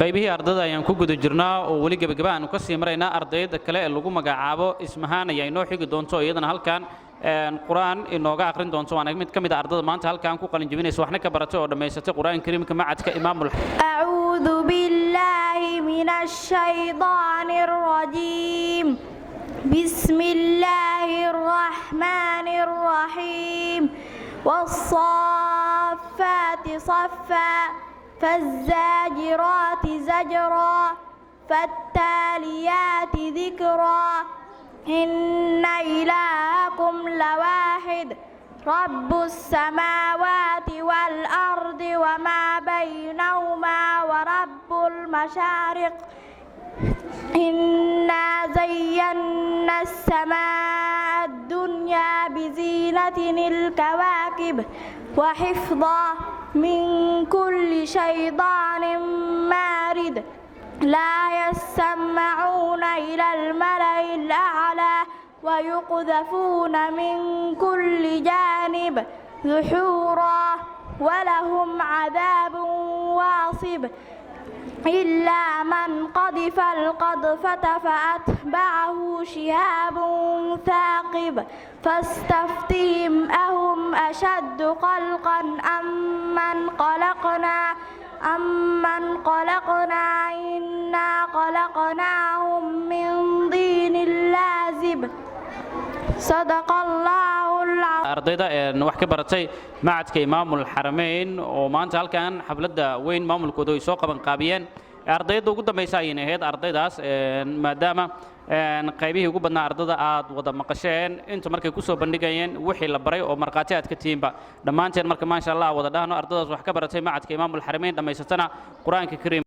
qaybihii ardayda ayaan ku guda jirnaa oo wali gabagaba aanu ka sii maraynaa ardayda kale ee lagu magacaabo ismahaan ayaa inoo xigi doonto iyadana halkan quraan inooga aqrin doonto waana mid kamid ah ardayda maanta halkan ku qalin jabinaysa waxna ka baratay oo dhameysatay quraanka kariimka macadka imaamul a'uudu billahi minash shaytaanir rajiim bismillaahir rahmaanir rahiim was-saaffaati saffaa فالزاجرات زجرا فالتاليات ذكرا إن إلهكم لواحد رب السماوات والأرض وما بينهما ورب المشارق إنا زينا السماء الدنيا بزينة الكواكب وحفظا من كل شيطان مارد لا يسمعون إلى الملأ الأعلى ويقذفون من كل جانب دحورا ولهم عذاب واصب إلا من قذف القذفة فأتبعه شهاب ثاقب فاستفتهم أهم أشد خلقا أمن خلقنا إنا خلقناهم من طين لازب صدق الله العظيم. ardayda wax ka baratay macadka imaamul xarameyn oo maanta halkan xafladda weyn maamulkooda ay soo qaban qaabiyeen ardayda ugu dambaysa ayay ahayd ardaydaas maadaama qaybihii ugu badnaa ardayda aad wada maqasheen inta markay ku soo bandhigayeen wixii la baray oo marqaati aad ka tiimba dhammaanteen marka ma sha Allah wada dhahno ardaydaas wax ka baratay macadka imaamul xarameyn dhamaysatana quraanka kariim